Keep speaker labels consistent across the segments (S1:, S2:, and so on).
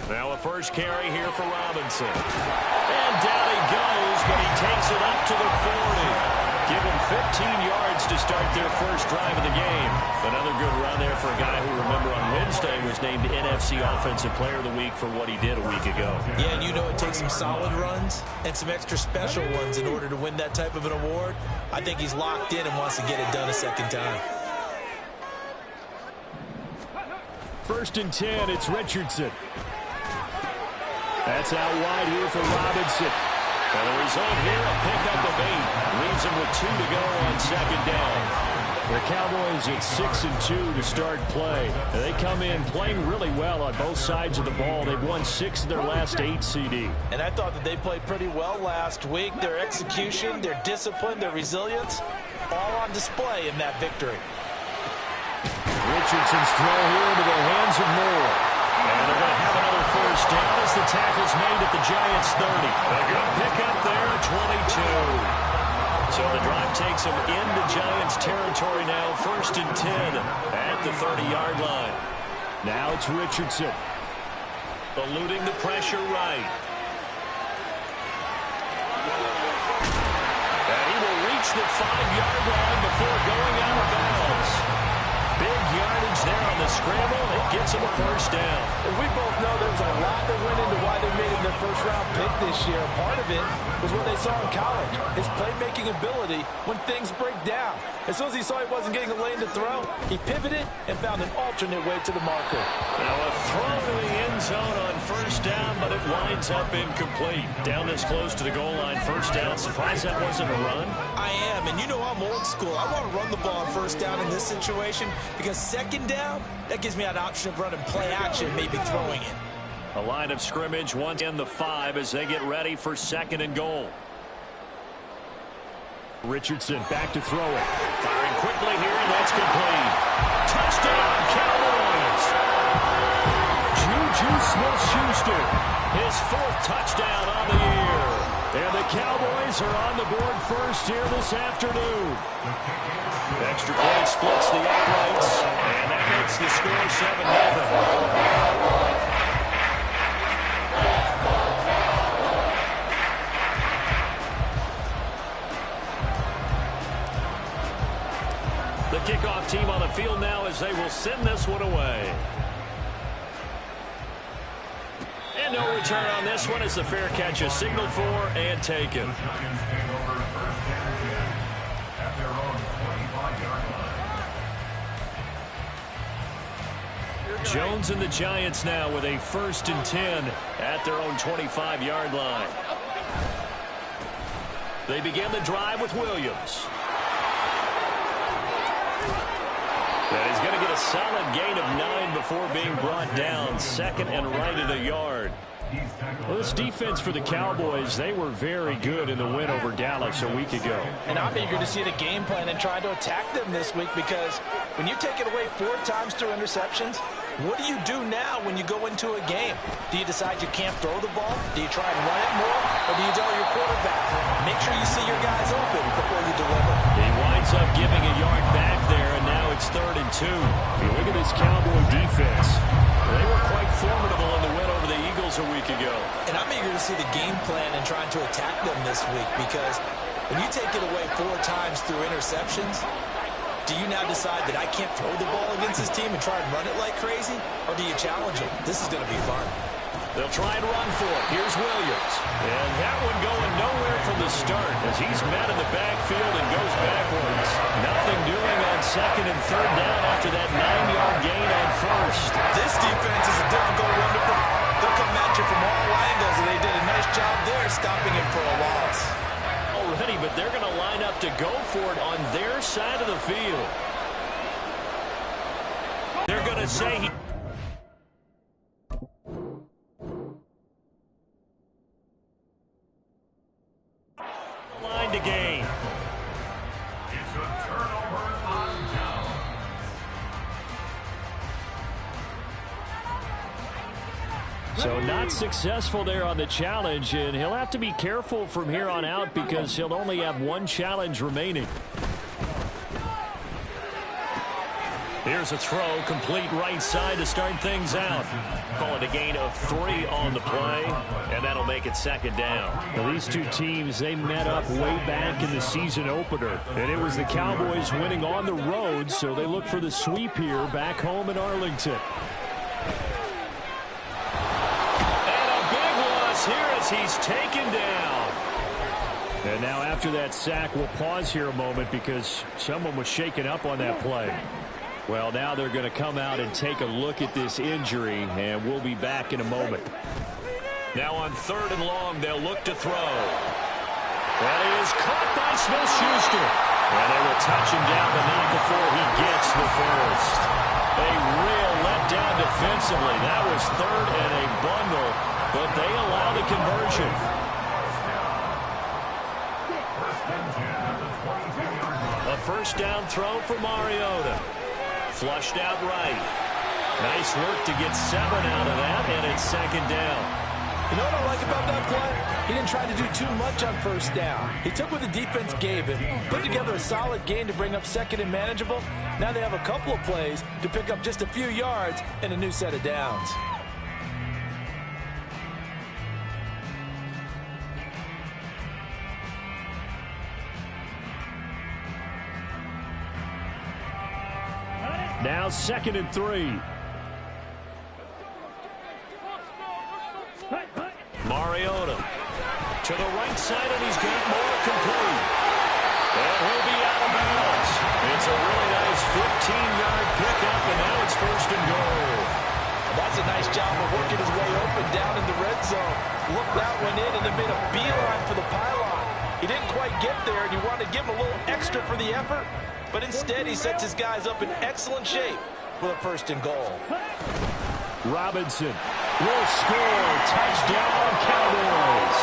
S1: Now a first carry here for Robinson. And down he goes, but he takes it up to the 40. Give him 15 yards to start their first drive of the game. Another good run there for a guy who, remember, on Wednesday was named NFC Offensive Player of the Week for what he did a week ago.
S2: Yeah, and you know it takes some solid runs and some extra special ones in order to win that type of an award. I think he's locked in and wants to get it done a second time.
S1: 1st and 10, it's Richardson. That's out wide here for Robinson. And the result here, a pickup of 8. Leaves him with 2 to go on 2nd down. The Cowboys at 6 and 2 to start play. And they come in playing really well on both sides of the ball. They've won 6 of their last 8 CD.
S2: And I thought that they played pretty well last week. Their execution, their discipline, their resilience, all on display in that victory.
S1: Richardson's throw here into the hands of Moore. And they're going to have another first down as the tackle's made at the Giants' 30. A good pickup there at 22. So the drive takes them into Giants territory now. 1st and 10 at the 30-yard line. Now it's Richardson. Eluding the pressure right. And he will reach the 5-yard line before going out of bounds. Big yardage there on the scramble. It gets him a first down.
S3: And we both know there's a lot that went into why they made him their first-round pick this year. Part of it was what they saw in college, his playmaking ability when things break down. As soon as he saw he wasn't getting a lane to throw, he pivoted and found an alternate way to the marker.
S1: Now a throw to the end zone on 1st down, but it winds up incomplete. Down this close to the goal line, 1st down. Surprised that wasn't a run?
S2: I am, and you know I'm old school. I want to run the ball on 1st down in this situation because 2nd down, that gives me an option of running play action, maybe throwing it.
S1: A line of scrimmage, 1 in the 5 as they get ready for 2nd and goal. Richardson back to throw it. Firing quickly here, and that's complete. Touchdown, Cowboys! Juju Smith-Schuster, his 4th touchdown on the year. And the Cowboys are on the board first here this afternoon. Extra point splits the uprights, and that makes the score 7-0. The kickoff team on the field now as they will send this one away. And no return on this one as the fair catch is signaled for and taken. Jones and the Giants now with a 1st and 10 at their own 25-yard line. They begin the drive with Williams. And he's going to get a solid gain of 9 before being brought down. 2nd and right of the yard. Well, this defense for the Cowboys, they were very good in the win over Dallas a week ago.
S3: And I'm eager to see the game plan and try to attack them this week because when you take it away 4 times through interceptions, what do you do now when you go into a game? Do you decide you can't throw the ball? Do you try and run it more? Or do you tell your quarterback, make sure you see your guys open before you deliver?
S1: He winds up giving a yard back there, and now it's 3rd and 2. You look at this Cowboy defense. They were quite formidable in the win over the Eagles a week ago.
S2: And I'm eager to see the game plan and trying to attack them this week because when you take it away 4 times through interceptions, do you now decide that I can't throw the ball against this team and try and run it like crazy? Or do you challenge them? This is going to be fun.
S1: They'll try and run for it. Here's Williams. And that one going nowhere from the start as he's met in the backfield and goes backwards. Nothing doing on 2nd and 3rd down after that 9-yard gain on 1st.
S2: This defense is a difficult one to protect. They'll come at you from all angles, and they did a nice job there stopping him for a loss.
S1: Already, but they're going to line up to go for it on their side of the field. They're going to say he... line to gain.
S4: It's a turnover on down.
S1: So not successful there on the challenge, and he'll have to be careful from here on out because he'll only have 1 challenge remaining. Here's a throw, complete right side to start things out. Call it a gain of 3 on the play, and that'll make it second down.
S5: Now, these two teams, they met up way back in the season opener, and it was the Cowboys winning on the road, so they look for the sweep here back home in Arlington.
S1: And a big loss here as he's taken down.
S5: And now after that sack, we'll pause here a moment because someone was shaken up on that play. Well, now they're going to come out and take a look at this injury, and we'll be back in a moment.
S1: Now on 3rd and long, they'll look to throw. And he is caught by Smith-Schuster. And they will touch him down, but not before he gets the first. A real letdown defensively. That was 3rd and a bundle, but they allow the conversion. A first down throw for Mariota. Flushed out right. Nice work to get 7 out of that, and it's second down.
S3: You know what I like about that play? He didn't try to do too much on first down. He took what the defense gave him, put together a solid game to bring up second and manageable. Now they have a couple of plays to pick up just a few yards and a new set of downs.
S5: Now 2nd and 3.
S1: Mariota to the right side, and he's got more complete. And he'll be out of bounds. It's a really nice 15-yard pickup, and now it's 1st and goal.
S3: That's a nice job of working his way open down in the red zone. Looked that one in and then made a beeline for the pylon. He didn't quite get there, and you wanted to give him a little extra for the effort. But instead, he sets his guys up in excellent shape for the 1st and goal.
S5: Robinson will score. Touchdown, Cowboys.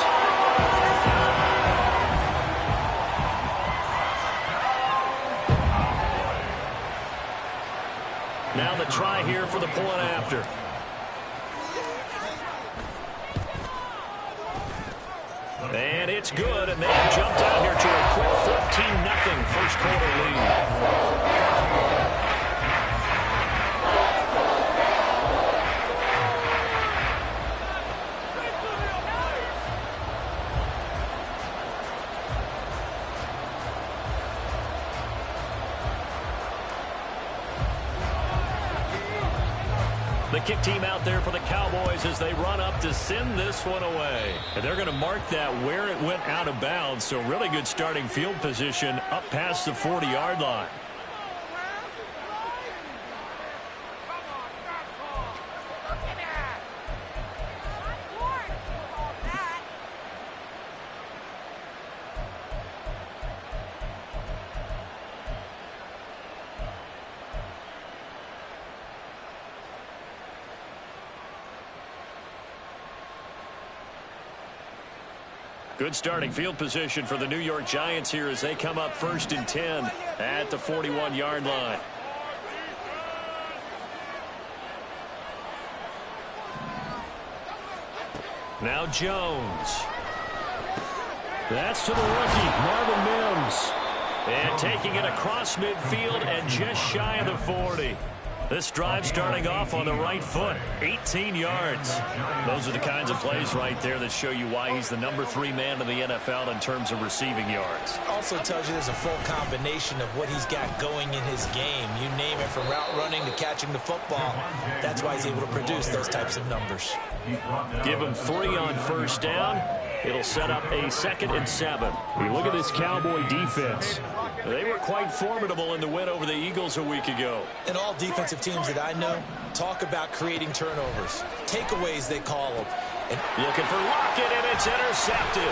S1: Now the try here for the point after. And it's good, and they have jumped out here to a quick 14-0 first quarter lead. The kick team out there for the Cowboys as they run up to send this one away. And they're going to mark that where it went out of bounds. So really good starting field position up past the 40-yard line. Good starting field position for the New York Giants here as they come up 1st and 10 at the 41-yard line. Now Jones.
S5: That's to the rookie, Marvin Mims.
S1: And taking it across midfield and just shy of the 40. This drive starting off on the right foot, 18 yards. Those are the kinds of plays right there that show you why he's the number 3 man in the NFL in terms of receiving yards.
S2: Also tells you there's a full combination of what he's got going in his game. You name it, from route running to catching the football. That's why he's able to produce those types of numbers.
S1: Give him 3 on first down. It'll set up a 2nd and 7.
S5: You look at this Cowboy defense.
S1: They were quite formidable in the win over the Eagles a week ago.
S2: And all defensive teams that I know talk about creating turnovers. Takeaways, they call them. And
S1: looking for Lockett, and it's intercepted.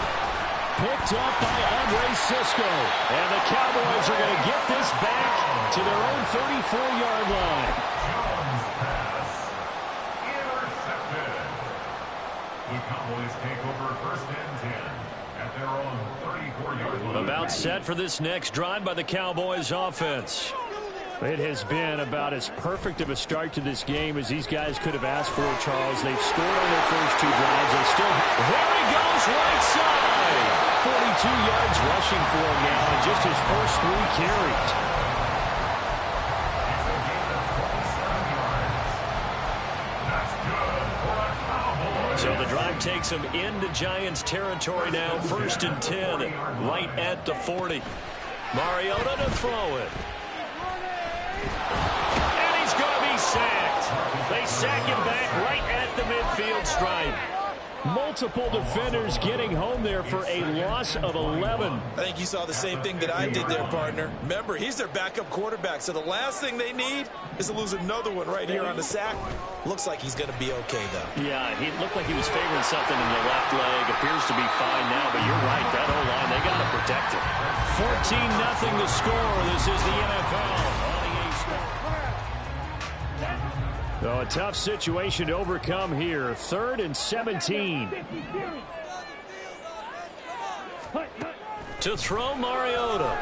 S5: Picked up by Andre Cisco.
S1: And the Cowboys are going to get this back to their own 34-yard line.
S4: Intercepted. The Cowboys take over 1st and 10 at their own 34-yard line.
S1: About set for this next drive by the Cowboys offense.
S5: It has been about as perfect of a start to this game as these guys could have asked for, Charles. They've scored on their first 2 drives. They still
S1: there he goes, right side.
S5: 42 yards rushing for him now in just his first 3 carries. takes him into Giants territory now. 1st and 10, right at the 40. Mariota to throw it. And he's going to be sacked. They sack him back right at the midfield stripe. Multiple defenders getting home there for a loss of 11.
S2: I think you saw the same thing that I did there, partner. Remember, he's their backup quarterback, so the last thing they need is to lose another one right here on the sack. Looks like he's going to be okay, though.
S5: Yeah, he looked like he was favoring something in the left leg. Appears to be fine now, but you're right. That O-line, they got to protect it. 14-0 the score. This is the NFL. So a tough situation to overcome here. 3rd and 17. To throw Mariota.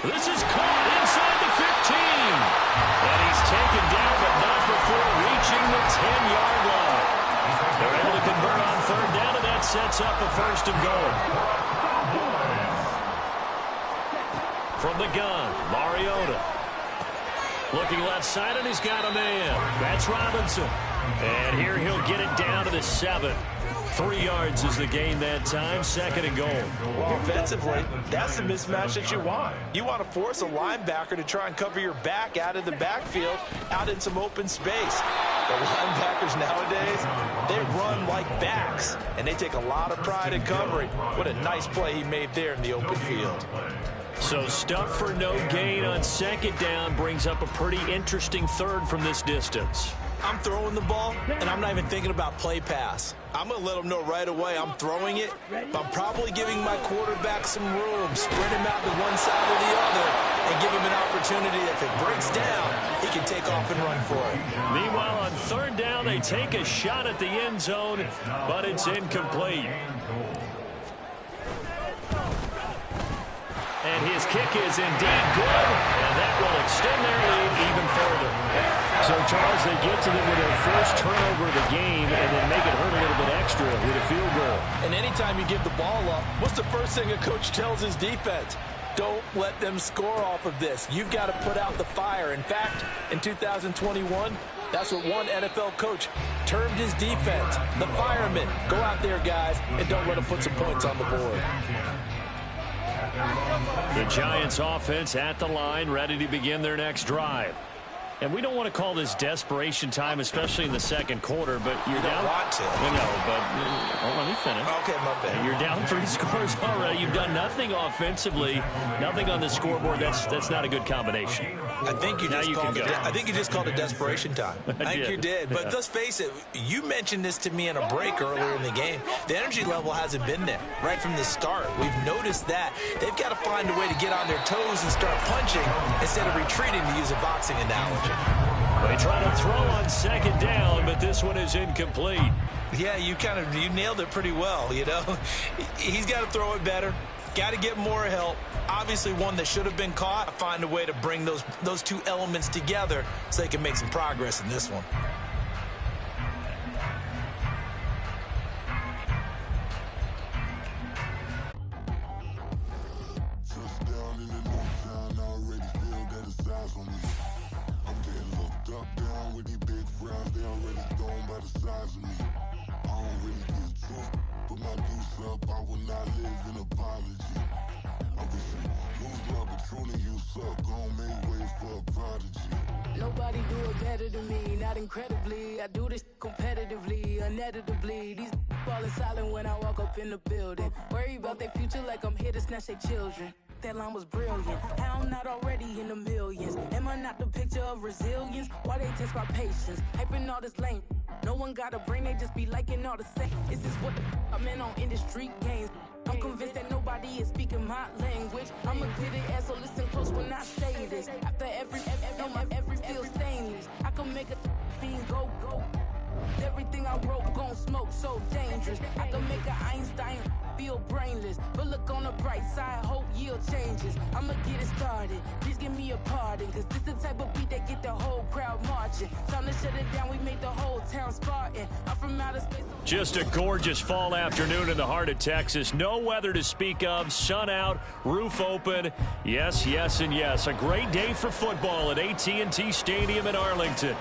S5: This is caught inside the 15. And he's taken down, but not before reaching the 10-yard line. They're able to convert on 3rd down, and that sets up a 1st and goal. From the gun, Mariota. Looking left side, and he's got a man. That's Robinson. And here he'll get it down to the 7. 3 yards is the gain that time. 2nd and goal.
S3: Well, offensively, that's the mismatch that you want. You want to force a linebacker to try and cover your back out of the backfield, out in some open space. The linebackers nowadays, they run like backs, and they take a lot of pride in covering. What a nice play he made there in the open field.
S5: So stuff for no gain on 2nd down brings up a pretty interesting 3rd from this distance.
S2: I'm throwing the ball, and I'm not even thinking about play pass. I'm going to let them know right away I'm throwing it, but I'm probably giving my quarterback some room, spread him out to one side or the other, and give him an opportunity. If it breaks down, he can take off and run for it.
S5: Meanwhile, on 3rd down, they take a shot at the end zone, but it's incomplete. And his kick is indeed good, and that will extend their lead even further. So, Charles, they get to them with their first turnover of the game and then make it hurt a little bit extra with a field goal.
S3: And anytime you give the ball up, what's the first thing a coach tells his defense? Don't let them score off of this. You've got to put out the fire. In fact, in 2021, that's what one NFL coach termed his defense. The firemen. Go out there, guys, and don't let them put some points on the board.
S5: The Giants offense at the line, ready to begin their next drive. And we don't want to call this desperation time, especially in the 2nd quarter, but you're down.
S2: You don't want to.
S5: No, but let me finish.
S2: Okay, my bad.
S5: You're down 3 scores already. You've done nothing offensively, nothing on the scoreboard. That's not a good combination.
S2: I think you just called it desperation time. I think you did. But let's face it, you mentioned this to me in a break earlier in the game. The energy level hasn't been there right from the start. We've noticed that. They've got to find a way to get on their toes and start punching instead of retreating, to use a boxing analogy.
S5: They try to throw on 2nd down, but this one is incomplete.
S2: Yeah, you nailed it pretty well, you know. He's got to throw it better. Got to get more help. Obviously, one that should have been caught. Find a way to bring those two elements together so they can make some progress in this one.
S6: Nobody do it better than me, not incredibly. I do this competitively, uneditably. These falling silent when I walk up in the building. Worry about their future like I'm here to snatch their children. That line was brilliant. How I'm not already in the millions. Am I not the picture of resilience? Why they test my patience? Hyping all this lame. No one got a brain, they just be liking all the same. Is this what the I'm in on industry games? I'm convinced that nobody is speaking my language. I'm a good ass, so listen close when I say this. After every feel stainless. I can make a fiend go. Everything I wrote gon' smoke, so dangerous. I can make an Einstein feel brainless. But look on the bright side, hope yield changes. I'ma get it started, please give me a pardon. Cause this the type of beat that get the whole crowd marching. Time to shut it down, we made the whole town Spartan. I'm from outer space.
S5: Just a gorgeous fall afternoon in the heart of Texas. No weather to speak of, sun out, roof open. Yes, yes, and yes. A great day for football at AT&T Stadium in Arlington.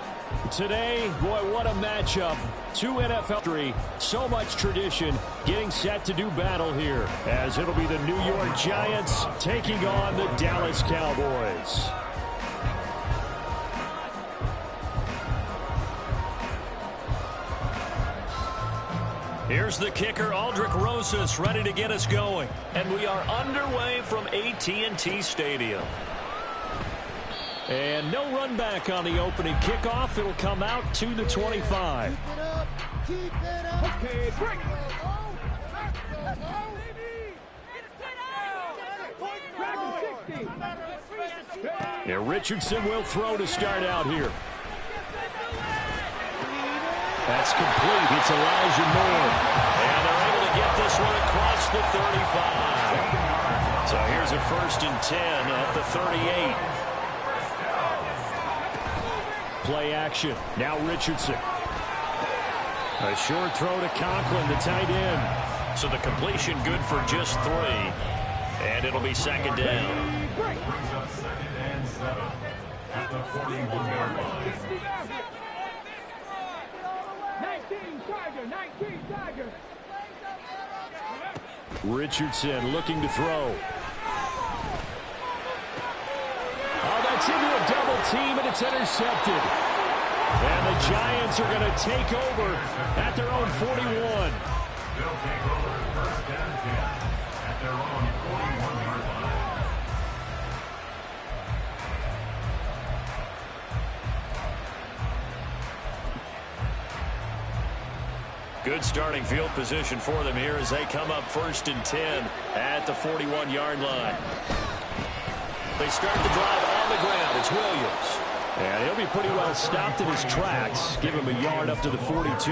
S5: Today, boy, what a matchup. Two NFL history, so much tradition, getting set to do battle here, as it'll be the New York Giants taking on the Dallas Cowboys. Here's the kicker, Aldrich Rosas, ready to get us going. And we are underway from AT&T Stadium. And no run back on the opening kickoff. It'll come out to the 25.
S7: Keep it up. Keep it up. Okay, break.
S5: Yeah, Richardson will throw to start out here. That's complete. It's Elijah Moore. And they're able to get this one across the 35. So here's a 1st and 10 at the 38. Play action. Now Richardson. A short throw to Conklin, the tight end. So the completion good for just 3. And it'll be 2nd down.
S4: Brings up 2nd and 7 at the 41-yard line.
S7: 19 Tiger.
S5: Richardson looking to throw. Oh, that's into a double team, and it's intercepted. And the Giants are going to take over at their own 41.
S4: They'll take over 1st and 10 at their own 41-yard line.
S5: Good starting field position for them here as they come up 1st and 10 at the 41-yard line. They start the drive on the ground. It's Williams. And he'll be pretty well stopped in his tracks. Give him a yard up to the 42.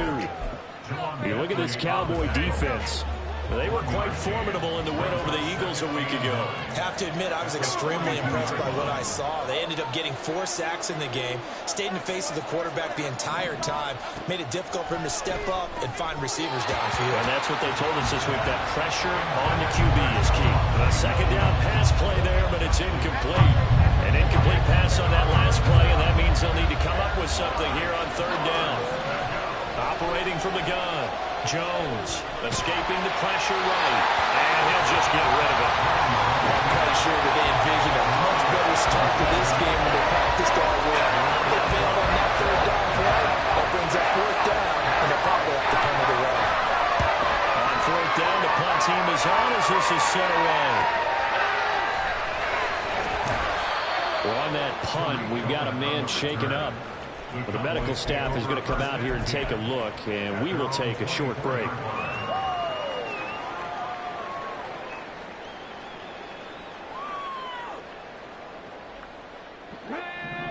S5: You look at this Cowboy defense. They were quite formidable in the win over the Eagles a week ago.
S2: Have to admit, I was extremely impressed by what I saw. They ended up getting 4 sacks in the game, stayed in the face of the quarterback the entire time, made it difficult for him to step up and find receivers downfield.
S5: And that's what they told us this week, that pressure on the QB is key. A 2nd down pass play there, but it's incomplete. An incomplete pass on that last play, and that means they'll need to come up with something here on 3rd down. Operating from the gun. Jones escaping the pressure right, and he'll just get rid of it.
S2: I'm quite sure that they envisioned a much better start to this game when they practiced all week. They failed on that 3rd down play. That brings up 4th down, and they'll probably have to come to the run.
S5: On 4th down, the punt team is on as this is set away. Well, on that punt, we've got a man shaken up. Well, the medical staff is going to come out here and take a look, and we will take a short break.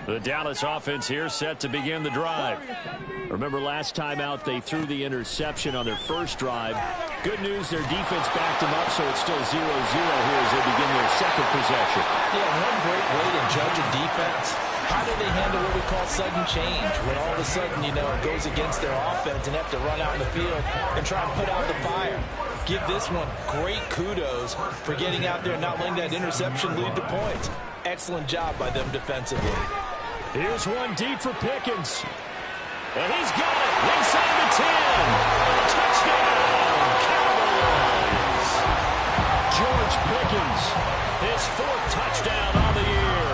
S5: The Dallas offense here set to begin the drive. Remember last time out they threw the interception on their first drive. Good news, their defense backed them up, so it's still 0-0 here as they begin their 2nd possession.
S3: Yeah, one great way to judge a defense. How do they handle what we call sudden change? When all of a sudden, you know, it goes against their offense and have to run out in the field and try and put out the fire. Give this one great kudos for getting out there and not letting that interception lead to points. Excellent job by them defensively.
S5: Here's one deep for Pickens. And he's got it inside the 10. Touchdown, Cowboys. George Pickens, his 4th touchdown on the year.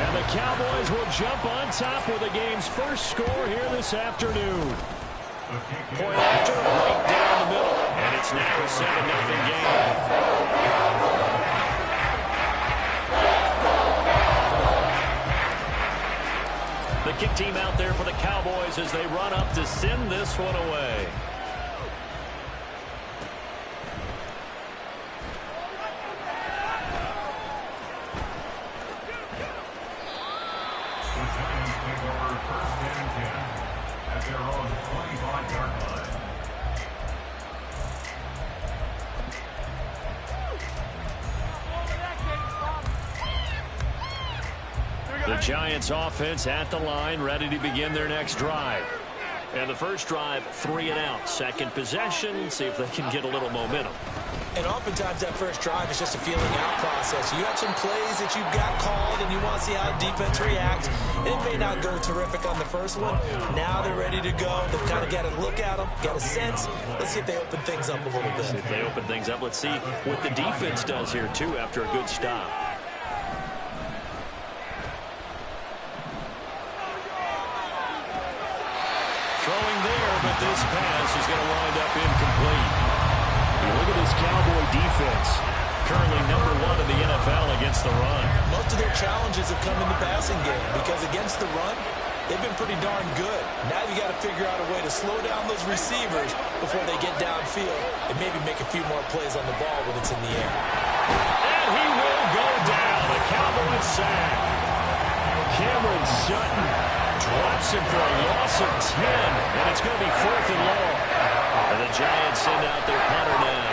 S5: And the Cowboys will jump on top with the game's first score here this afternoon. Point after, right down the middle. And it's now a 7-0 game. The kick team out there for the Cowboys as they run up to send this one away.
S4: The Giants take over 1st and 10 at their own 25-yard line.
S5: The Giants offense at the line, ready to begin their next drive. And the first drive, 3 and out. 2nd possession, see if they can get a little momentum.
S2: And oftentimes that first drive is just a feeling out process. You have some plays that you've got called and you want to see how the defense reacts. And it may not go terrific on the first one. Now they're ready to go. They've kind of got to look at them, got a sense. Let's see if they open things up a little bit.
S5: See if they open things up. Let's see what the defense does here, too, after a good stop. Throwing there, but this pass is going to wind up incomplete. Look at this Cowboy defense. Currently number 1 in the NFL against the run.
S2: Most of their challenges have come in the passing game because against the run, they've been pretty darn good. Now you got to figure out a way to slow down those receivers before they get downfield and maybe make a few more plays on the ball when it's in the air.
S5: And he will go down. A Cowboy sack. Cameron Sutton drops him for a loss of 10, and it's going to be 4th and long. And the Giants send out their punter now.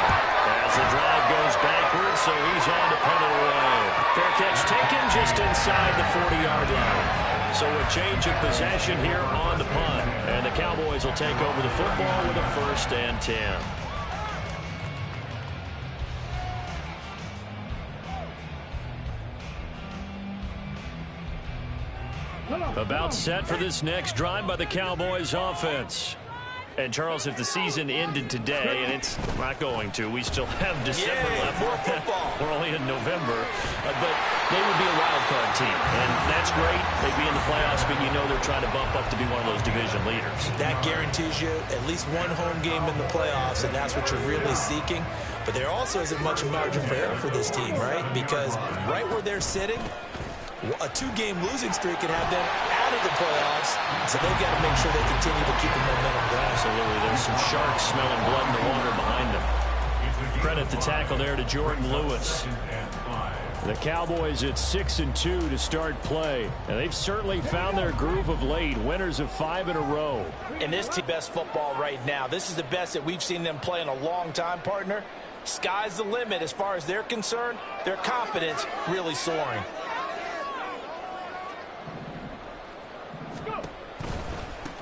S5: As the drive goes backwards, so he's on to punt it away. Fair catch taken just inside the 40-yard line. So a change of possession here on the punt. And the Cowboys will take over the football with a 1st and 10. About set for this next drive by the Cowboys offense. And, Charles, if the season ended today, and it's not going to, we still have December left.
S2: More football.
S5: We're only in November. But they would be a wild card team. And that's great. They'd be in the playoffs, but you know they're trying to bump up to be one of those division leaders.
S2: That guarantees you at least one home game in the playoffs, and that's what you're really seeking. But there also isn't much margin for error for this team, right? Because right where they're sitting, a 2-game losing streak can have them out of the playoffs, so they've got to make sure they continue to keep the momentum going.
S5: Absolutely. There's some sharks smelling blood in the water behind them. Credit the tackle there to Jordan Lewis. The Cowboys at 6-2 to start play. And they've certainly found their groove of late. Winners of 5 in a row.
S3: And this team best football right now. This is the best that we've seen them play in a long time, partner. Sky's the limit as far as they're concerned. Their confidence really soaring.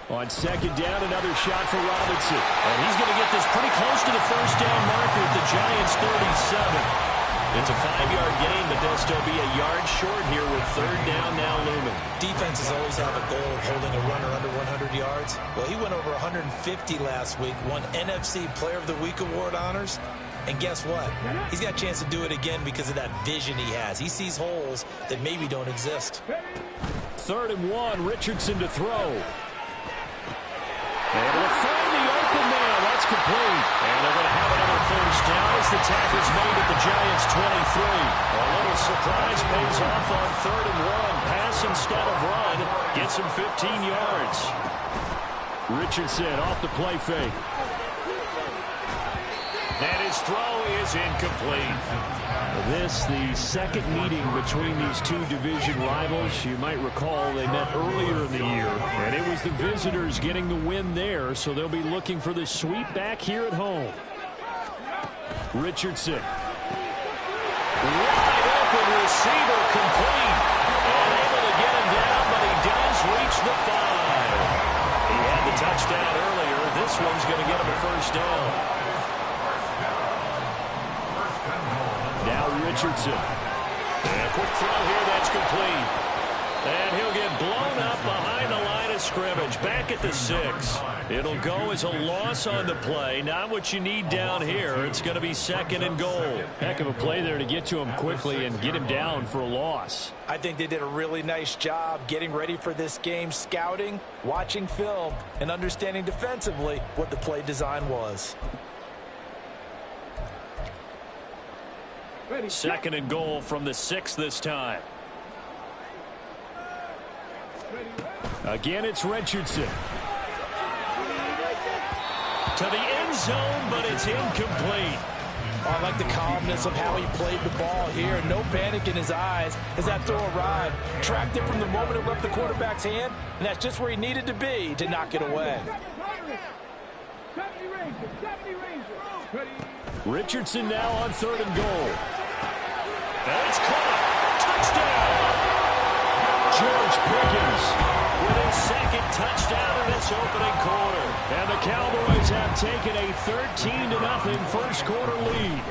S5: On 2nd down, another shot for Robinson. And he's going to get this pretty close to the 1st down marker at the Giants' 37. It's a 5-yard gain, but they'll still be a yard short here with 3rd down now looming.
S2: Defenses always have a goal of holding a runner under 100 yards. Well, he went over 150 last week, won NFC Player of the Week award honors. And guess what? He's got a chance to do it again because of that vision he has. He sees holes that maybe don't exist.
S5: 3rd and 1, Richardson to throw. And we'll find the open man. That's complete. And they're going to have another 1st down as the tackle's made at the Giants' 23. A little surprise pays off on 3rd and 1. Pass instead of run. Gets him 15 yards. Richardson off the play fake. And his throw is incomplete. This, the 2nd meeting between these 2 division rivals. You might recall they met earlier in the year, and it was the visitors getting the win there, so they'll be looking for the sweep back here at home. Richardson. Wide open receiver complete. And able to get him down, but he does reach the 5. He had the touchdown earlier. This one's going to get him a 1st down. Now Richardson. And a quick throw here, that's complete. And he'll get blown up behind the line of scrimmage. Back at the 6. It'll go as a loss on the play. Not what you need down here. It's going to be 2nd and goal. Heck of a play there to get to him quickly and get him down for a loss.
S3: I think they did a really nice job getting ready for this game, scouting, watching film, and understanding defensively what the play design was.
S5: 2nd and goal from the 6 this time. Again, it's Richardson. To the end zone, but it's incomplete.
S3: I like the calmness of how he played the ball here. No panic in his eyes as that throw arrived. Tracked it from the moment it left the quarterback's hand, and that's just where he needed to be to knock it away.
S5: Richardson now on 3rd and goal. And it's caught. Touchdown. George Pickens with his second touchdown in this opening quarter. And the Cowboys have taken a 13-0 first quarter lead.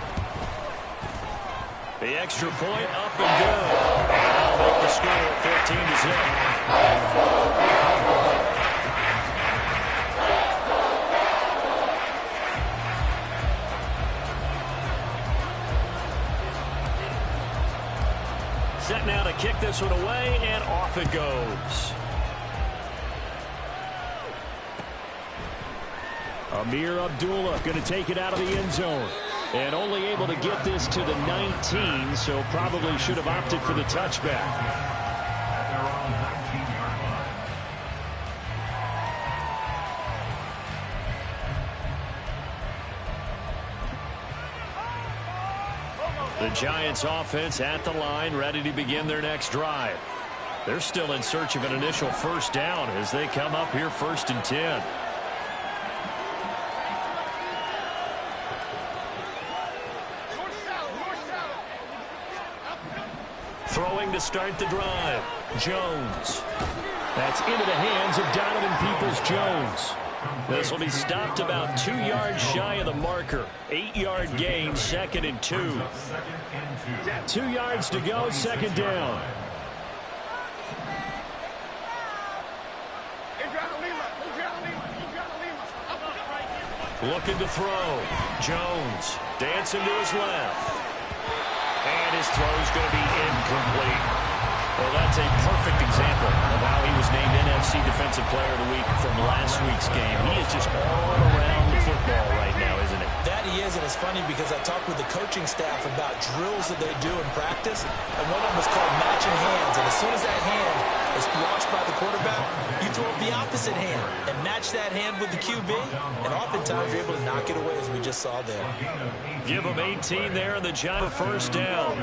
S5: The extra point up and good. That'll make the score 14-0. Set now to kick this one away, and off it goes. Amir Abdullah going to take it out of the end zone. And only able to get this to the 19, so probably should have opted for the touchback.
S4: At their own 19-yard line.
S5: The Giants offense at the line, ready to begin their next drive. They're still in search of an initial first down as they come up here 1st and 10. Throwing to start the drive. Jones. That's into the hands of Donovan Peoples-Jones. This will be stopped about 2 yards shy of the marker. 8-yard gain, 2nd and 2. 2 yards to go, 2nd down. Looking to throw. Jones dancing to his left. And his throw is going to be incomplete. Well, that's a perfect example of how he was named NFC Defensive Player of the Week from last week's game. He is just all around the football right now, isn't it?
S2: That he is, and it's funny because I talked with the coaching staff about drills that they do in practice, and one of them is called matching hands. And as soon as that hand is watched by the quarterback, you throw up the opposite hand and match that hand with the QB, and oftentimes you're able to knock it away, as we just saw there.
S5: Give him 18 there, and the Giants first down.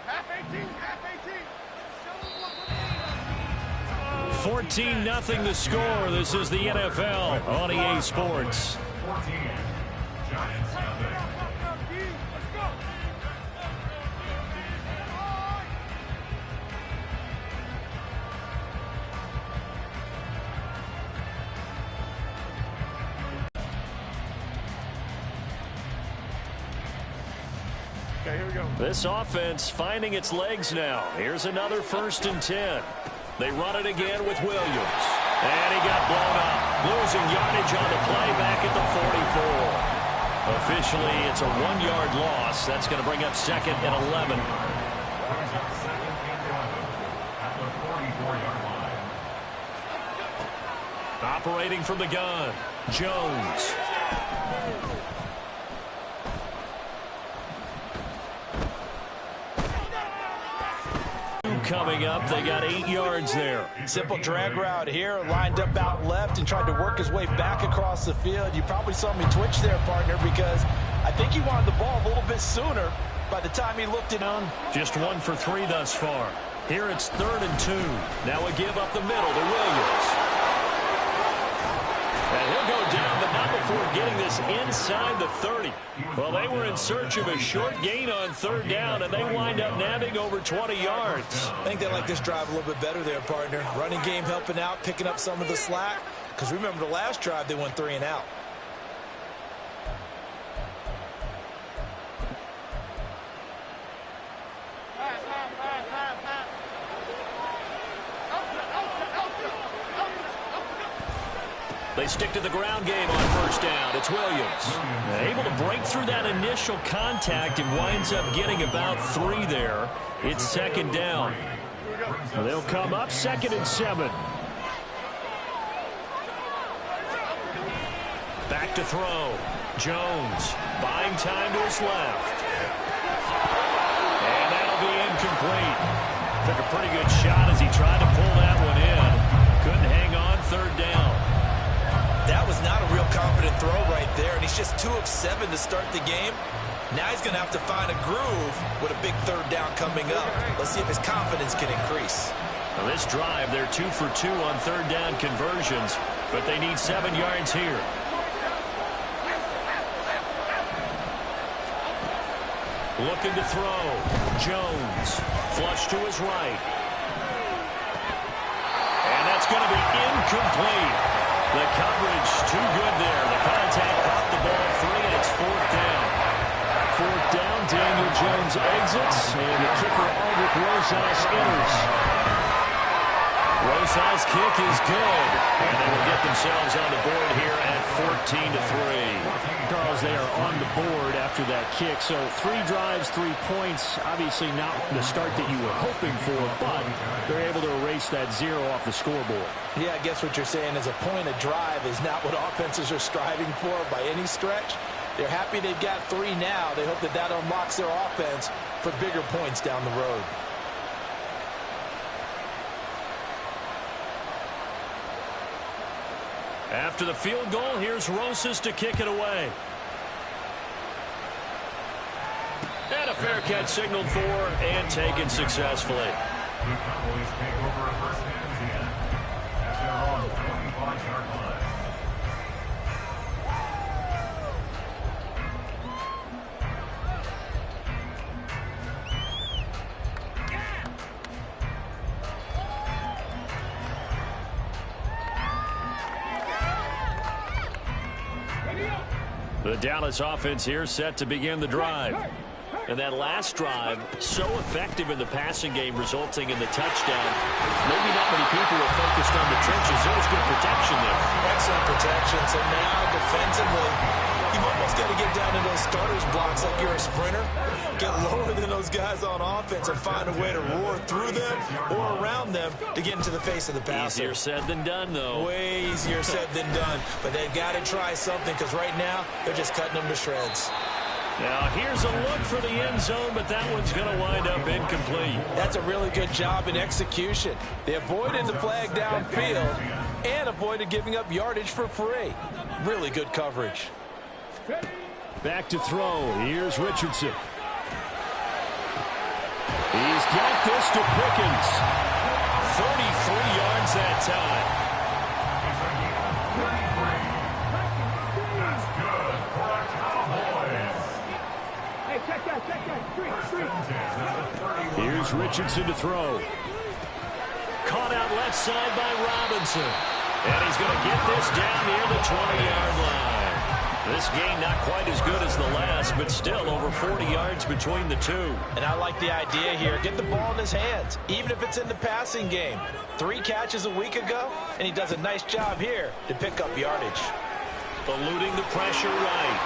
S7: Half
S5: 14-0 the score. This is the NFL on EA Sports.
S4: 14. Giants nothing.
S7: Okay, here we go.
S5: This offense finding its legs now. Here's another 1st and 10. They run it again with Williams. And he got blown up. Losing yardage on the play back at the 44. Officially, it's a 1-yard loss. That's going to bring up 2nd and 11.
S4: Brings up 2nd and 11 at the 44-yard line.
S5: Operating from the gun, Jones. Coming up, they got 8 yards there.
S3: Simple drag route here, lined up out left and tried to work his way back across the field. You probably saw me twitch there, partner, because I think he wanted the ball a little bit sooner by the time he looked it on.
S5: Just 1 for 3 thus far. Here it's 3rd and 2. Now a give up the middle to Williams. And he'll go down, but not before getting this inside the 30. Well, they were in search of a short gain on 3rd down, and they wind up nabbing over 20 yards.
S2: I think they like this drive a little bit better there, partner. Running game helping out, picking up some of the slack. Because remember the last drive, they went 3 and out.
S5: They stick to the ground game on 1st down. It's Williams. Able to break through that initial contact and winds up getting about 3 there. It's 2nd down. They'll come up 2nd and 7. Back to throw. Jones buying time to his left. And that'll be incomplete. Took a pretty good shot as he tried to pull that one in. Couldn't hang on 3rd down.
S2: That was not a real confident throw right there, and he's just 2 of 7 to start the game. Now he's going to have to find a groove with a big third down coming up. Let's see if his confidence can increase.
S5: Well, this drive, they're 2 for 2 on third down conversions, but they need 7 yards here. Looking to throw. Jones. Flush to his right. And that's going to be incomplete. The coverage too good there. The contact caught the ball free, and it's 4th down. 4th down, Daniel Jones exits, and the kicker, Aldrich Rosas, enters. Rosas' kick is good, and they will get themselves on the board here at 14-3. Charles, they are on the board after that kick, so 3 drives, 3 points. Obviously not the start that you were hoping for, but they're able to erase that 0 off the scoreboard.
S3: Yeah, I guess what you're saying is a point a drive is not what offenses are striving for by any stretch. They're happy they've got 3 now. They hope that that unlocks their offense for bigger points down the road.
S5: After the field goal, here's Rosas to kick it away. And a fair catch signaled for and taken successfully.
S4: The Cowboys take over first and 10 at their own 25-yard line.
S5: The Dallas offense here set to begin the drive. And that last drive, so effective in the passing game, resulting in the touchdown. Maybe not many people were focused on the trenches. There was good protection there.
S2: Excellent protection. So now defensively, you've almost got to get down to those starters blocks like you're a sprinter. Get lower than those guys on offense and find a way to roar through them or around them to get into the face of the passer.
S5: Easier said than done, though.
S2: Way easier said than done. But they've got to try something because right now they're just cutting them to shreds.
S5: Now, here's a look for the end zone, but that one's going to wind up incomplete.
S3: That's a really good job in execution. They avoided the flag downfield and avoided giving up yardage for free. Really good coverage.
S5: Back to throw. Here's Richardson. He's got this to Pickens. 33 yards that time.
S4: That's good for the Cowboys.
S5: Here's Richardson to throw. Caught out left side by Robinson. And he's going to get this down near the 20-yard line. This game not quite as good as the last, but still over 40 yards between the two.
S3: And I like the idea here. Get the ball in his hands, even if it's in the passing game. 3 catches a week ago, and he does a nice job here to pick up yardage.
S5: Eluding the pressure right.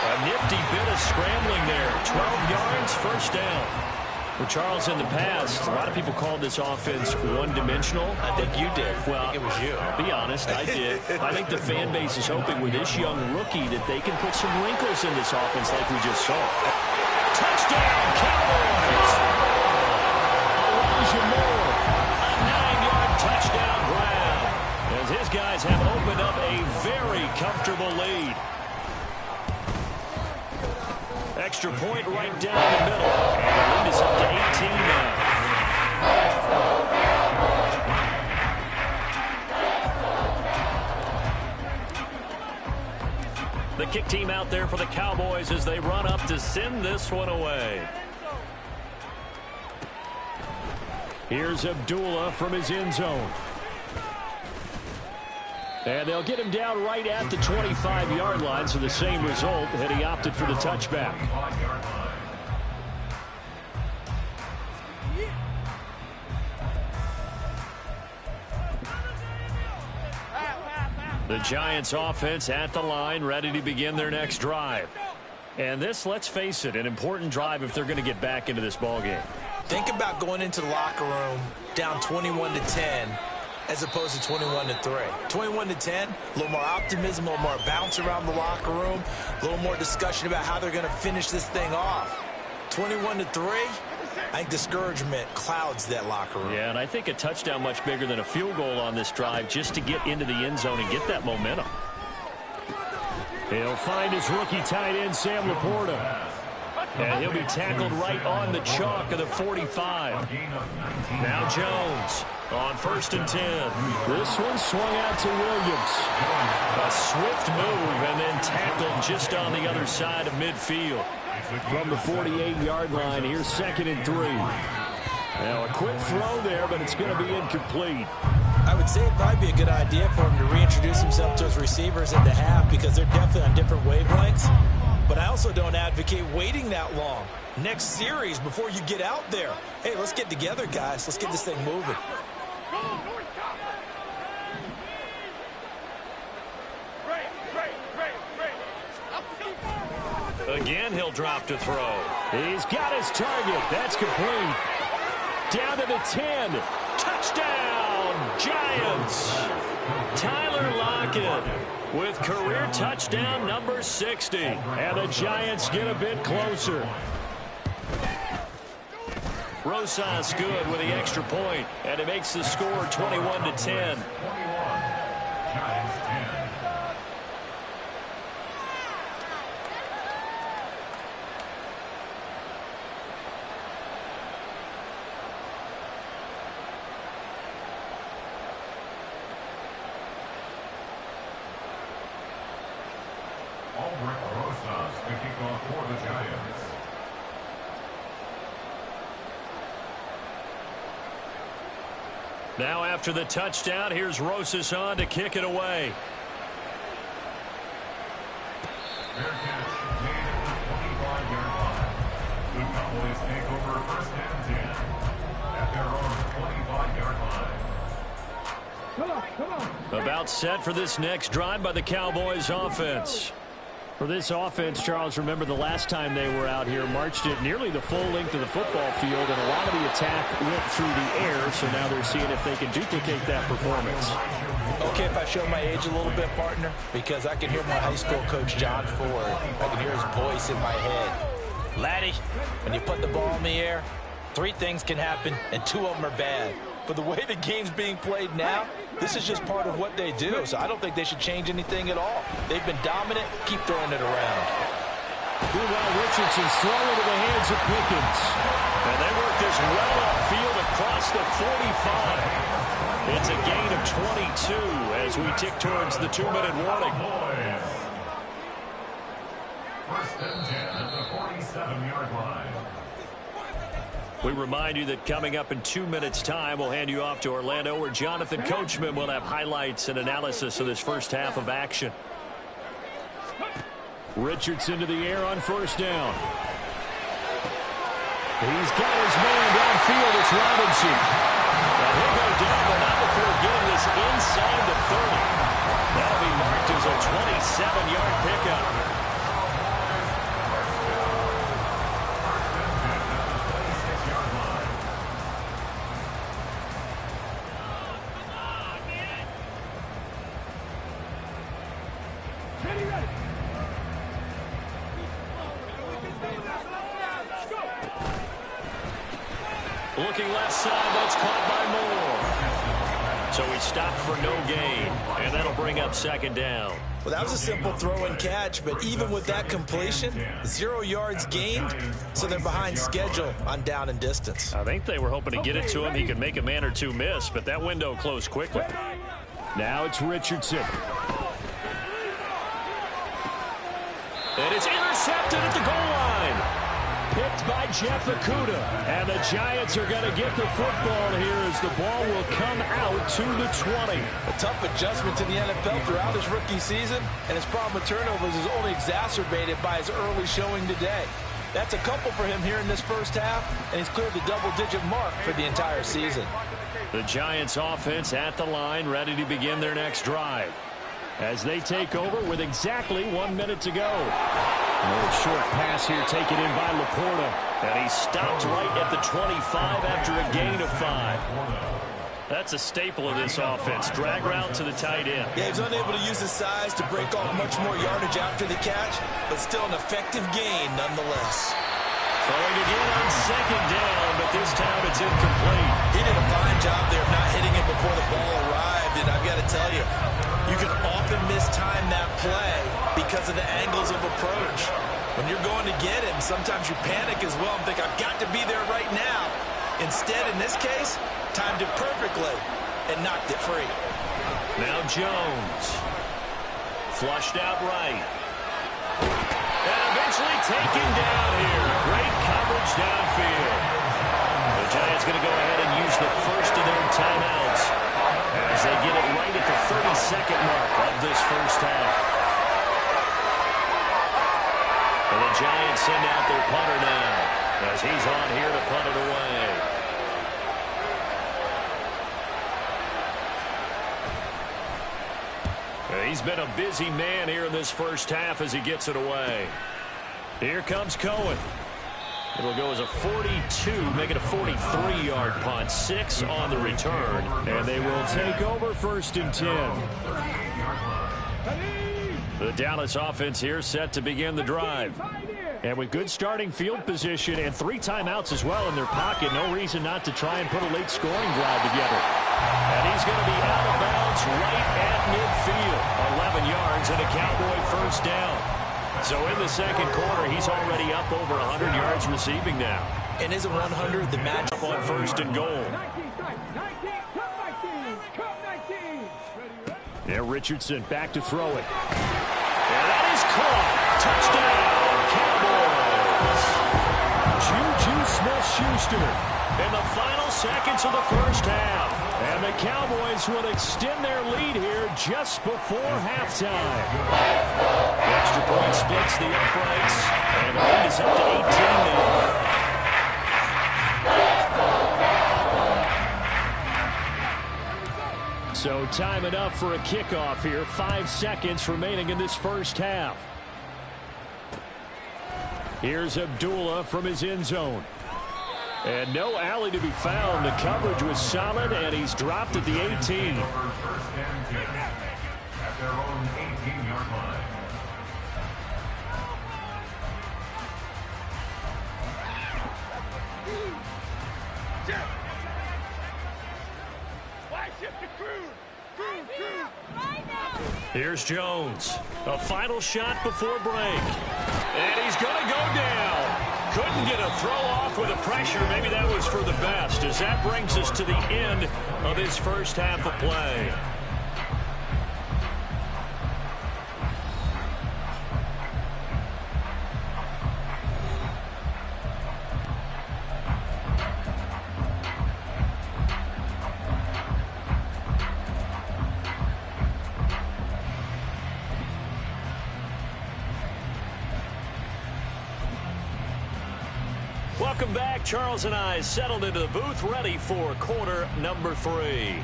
S5: A nifty bit of scrambling there. 12 yards, first down. Well, Charles, in the past, a lot of people called this offense one-dimensional.
S3: I think you did.
S5: Well,
S3: it was you.
S5: Be honest, I did. I think the fan base is hoping with this young rookie that they can put some wrinkles in this offense like we just saw. Touchdown, Cowboys! Elijah Moore, a 9-yard touchdown grab, as his guys have opened up a very comfortable lead. Extra point right down the middle. And the lead is up to 18 now. The kick team out there for the Cowboys as they run up to send this one away. Here's Abdullah from his end zone. And they'll get him down right at the 25-yard line, so the same result had he opted for the touchback. The Giants offense at the line, ready to begin their next drive. And this, let's face it, an important drive if they're going to get back into this ballgame.
S2: Think about going into the locker room down 21-10 as opposed to 21-3. 21-10, a little more optimism, a little more bounce around the locker room, a little more discussion about how they're going to finish this thing off. 21-3, I think discouragement clouds that locker room.
S5: Yeah, and I think a touchdown much bigger than a field goal on this drive just to get into the end zone and get that momentum. He'll find his rookie tight end, Sam Laporta. And he'll be tackled right on the chalk of the 45. Now Jones on 1st and 10. This one swung out to Williams. A swift move and then tackled just on the other side of midfield. From the 48-yard line, here's 2nd and 3. Now a quick throw there, but it's going to be incomplete.
S2: I would say it'd probably be a good idea for him to reintroduce himself to his receivers at the half because they're definitely on different wavelengths. But I also don't advocate waiting that long. Next series before you get out there. Hey, let's get together, guys. Let's get this thing moving.
S5: Again, he'll drop to throw. He's got his target. That's complete. Down to the 10. Touchdown, Giants. Tyler Lockett with career touchdown number 60. And the Giants get a bit closer. Rosas good with the extra point, and it makes the score 21-10.
S4: Giants 10. Rosas to kick off for the Giants.
S5: Now after the touchdown, here's Rosas on to kick it away.
S4: Fair catch made at the 25-yard line. The Cowboys take over 1st and 10 at their own 25-yard line.
S5: About set for this next drive by the Cowboys offense. For this offense, Charles, remember the last time they were out here, marched it nearly the full length of the football field, and a lot of the attack went through the air, so now they're seeing if they can duplicate that performance.
S3: Okay, if I show my age a little bit, partner, because I can hear my high school coach, John Ford. I can hear his voice in my head. Laddie, when you put the ball in the air, 3 things can happen, and 2 of them are bad. But the way the game's being played now, this is just part of what they do. So I don't think they should change anything at all. They've been dominant. Keep throwing it around.
S5: Meanwhile, Richardson's throwing to the hands of Pickens. And they work this well upfield across the 45. It's a gain of 22 as we tick towards the 2-minute warning.
S4: 1st and 10 at the 47-yard line.
S5: We remind you that coming up in 2 minutes' time, we'll hand you off to Orlando, where Jonathan Coachman will have highlights and analysis of this first half of action. Richardson to the air on 1st down. He's got his man downfield. It's Robinson. And he'll go down, but not before getting this inside the 30. That'll be marked as a 27-yard pickup. Looking left side, that's caught by Moore. So he stopped for no gain, and that'll bring up 2nd down.
S2: Well, that was a simple throw and catch, but even with that completion, 0 yards gained, so they're behind schedule on down and distance.
S5: I think they were hoping to get it to him. He could make a man or 2 miss, but that window closed quickly. Now it's Richardson. And it's intercepted at the goal line. Picked by Jeff Okudah. And the Giants are going to get the football here as the ball will come out to the 20.
S3: A tough adjustment to the NFL throughout his rookie season, and his problem with turnovers is only exacerbated by his early showing today. That's a couple for him here in this first half, and he's cleared the double-digit mark for the entire season.
S5: The Giants offense at the line, ready to begin their next drive, as they take over with exactly 1 minute to go. A short pass here taken in by Laporta. And he stopped right at the 25 after a gain of 5. That's a staple of this offense. Drag route to the tight end.
S2: Yeah, he's unable to use his size to break off much more yardage after the catch, but still an effective gain nonetheless.
S5: Throwing again on 2nd down, but this time it's incomplete.
S2: He did a fine job there of not hitting it before the ball arrived, and I've got to tell you, you can often mistime that play because of the angles of approach. When you're going to get him, sometimes you panic as well and think, I've got to be there right now. Instead, in this case, timed it perfectly and knocked it free.
S5: Now Jones. Flushed out right. And eventually taken down here. Great coverage downfield. The Giants going to go ahead and use the first of their timeouts as they get it right at the 32nd mark of this first half. And the Giants send out their punter now as he's on here to punt it away. He's been a busy man here in this first half as he gets it away. Here comes Cohen. It'll go as a 42, make it a 43-yard punt. 6 on the return, and they will take over 1st and 10. The Dallas offense here set to begin the drive. And with good starting field position and 3 timeouts as well in their pocket, no reason not to try and put a late scoring drive together. And he's going to be out of bounds right at midfield. 11 yards and a Cowboy first down. So in the second quarter, he's already up over 100 yards receiving now.
S2: And isn't 100 the matchup
S5: on 1st and goal? Yeah, Richardson back to throw it. And that is caught. Touchdown, Cowboys. Juju Smith-Schuster in the final seconds of the first half. And the Cowboys will extend their lead here just before halftime. The extra point splits the uprights, and the lead is up to 18 now. So time enough for a kickoff here. 5 seconds remaining in this first half. Here's Abdullah from his end zone. And no alley to be found. The coverage was solid, and he's dropped at the 18.
S4: At their own 18-yard line.
S5: Here's Jones. A final shot before break. And he's going to go down. Couldn't get a throw off with the pressure. Maybe that was for the best, as that brings us to the end of his first half of play. Welcome back. Charles and I settled into the booth, ready for quarter number 3.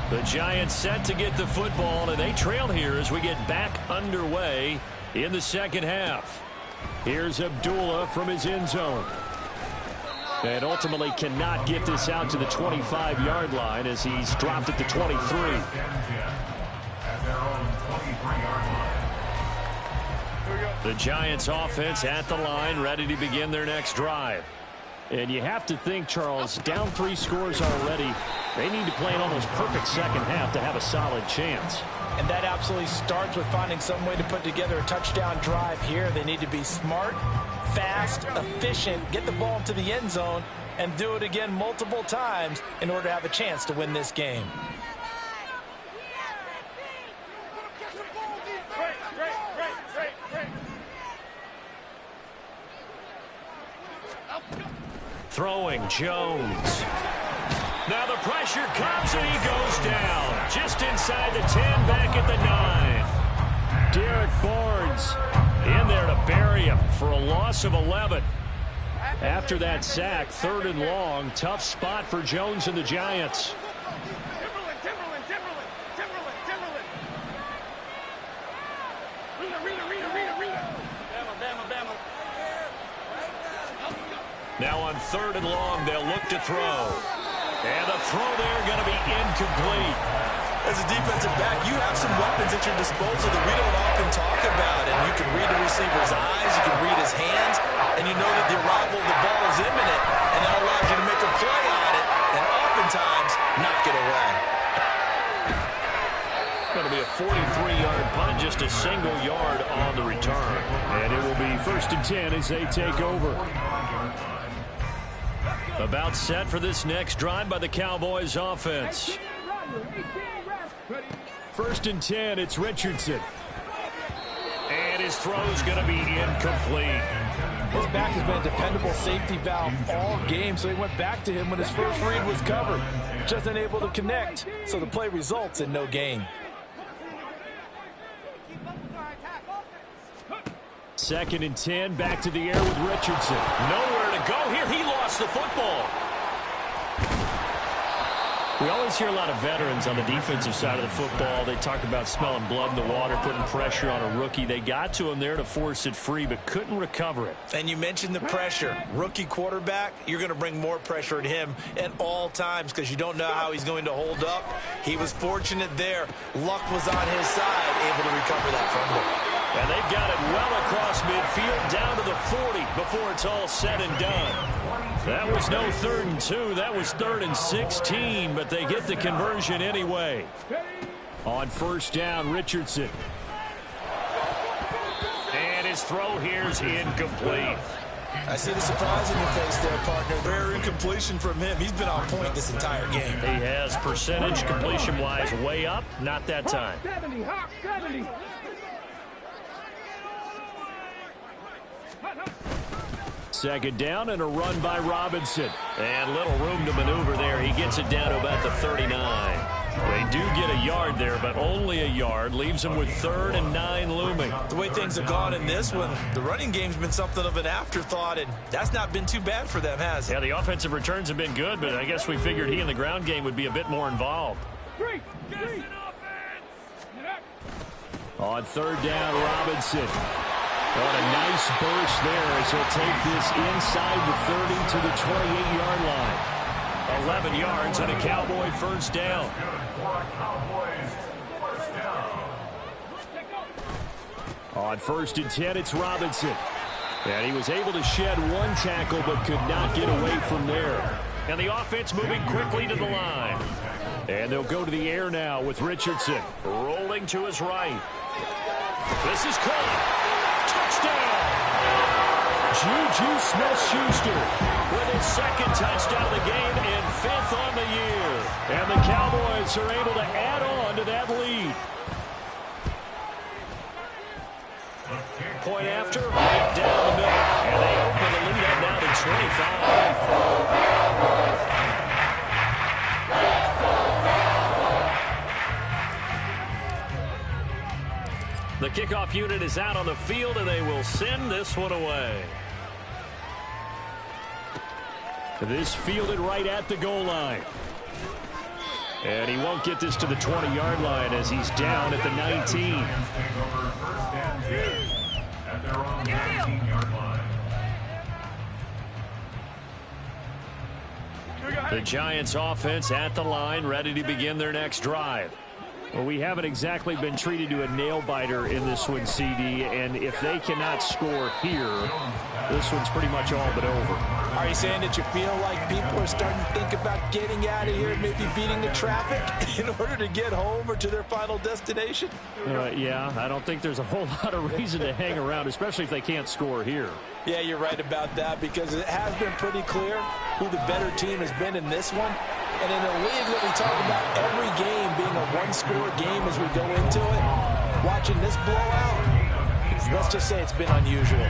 S5: The Giants set to get the football, and they trail here as we get back underway in the second half. Here's Abdullah from his end zone. And ultimately cannot get this out to the 25-yard line as he's dropped at the 23.
S4: At their own 23-yard line.
S5: The Giants offense at the line, ready to begin their next drive. And you have to think, Charles, down 3 scores already. They need to play an almost perfect second half to have a solid chance.
S3: And that absolutely starts with finding some way to put together a touchdown drive here. They need to be smart, fast, efficient, get the ball to the end zone, and do it again multiple times in order to have a chance to win this game.
S5: Throwing Jones. Now the pressure comes and he goes down. Just inside the 10, back at the 9. Derek Barnes in there to bury him for a loss of 11. After that sack, 3rd and long. Tough spot for Jones and the Giants. Now on 3rd and long, they'll look to throw. And the throw there going to be incomplete.
S2: As a defensive back, you have some weapons at your disposal that we don't often talk about. And you can read the receiver's eyes, you can read his hands, and you know that the arrival of the ball is imminent, and that allows you to make a play on it. And oftentimes knock it away.
S5: Going to be a 43-yard punt, just a single yard on the return. And it will be 1st and 10 as they take over. About set for this next drive by the Cowboys offense. 1st and 10, it's Richardson. And his throw's going to be incomplete.
S3: His back has been a dependable safety valve all game, so he went back to him when his first read was covered. Just unable to connect, so the play results in no gain.
S5: 2nd and 10, back to the air with Richardson. Nowhere to go here. He lost the football. We always hear a lot of veterans on the defensive side of the football. They talk about smelling blood in the water, putting pressure on a rookie. They got to him there to force it free, but couldn't recover it.
S2: And you mentioned the pressure. Rookie quarterback, you're going to bring more pressure at him at all times because you don't know how he's going to hold up. He was fortunate there. Luck was on his side, able to recover that fumble.
S5: And they've got it well across midfield down to the 40 before it's all said and done. That was no 3rd and 2. That was 3rd and 16, but they get the conversion anyway. On 1st down, Richardson. And his throw here's incomplete.
S2: I see the surprise in your face there, partner. Rare incompletion from him. He's been on point this entire game.
S5: He has percentage completion-wise way up. Not that time. 2nd down and a run by Robinson. And little room to maneuver there. He gets it down to about the 39. They do get a yard there, but only a yard. Leaves them with 3rd and 9 looming.
S2: The way things have gone in this one, the running game's been something of an afterthought, and that's not been too bad for them, has it?
S5: Yeah, the offensive returns have been good, but I guess we figured he in the ground game would be a bit more involved. On 3rd down, Robinson. What a nice burst there as he'll take this inside the 30 to the 28-yard line. 11 yards and a Cowboy 1st down. On 1st and 10, it's Robinson. And he was able to shed one tackle but could not get away from there. And the offense moving quickly to the line. And they'll go to the air now with Richardson rolling to his right. This is caught. Touchdown! Juju Smith-Schuster with his 2nd touchdown of the game and 5th on the year. And the Cowboys are able to add on to that lead. Point after, right down the middle. And they open the lead up now to 25. The kickoff unit is out on the field, and they will send this one away. This fielded right at the goal line. And he won't get this to the 20-yard line as he's down at the 19. The Giants offense at the line, ready to begin their next drive. Well, we haven't exactly been treated to a nail-biter in this one, CD, and if they cannot score here, this one's pretty much all but over.
S3: Are you saying that you feel like people are starting to think about getting out of here and maybe beating the traffic in order to get home or to their final destination?
S5: Yeah, I don't think there's a whole lot of reason to hang around, especially if they can't score here.
S3: Yeah, you're right about that because it has been pretty clear who the better team has been in this one. And in a league that we talk about every game being a one-score game as we go into it, watching this blowout, let's just say it's been unusual.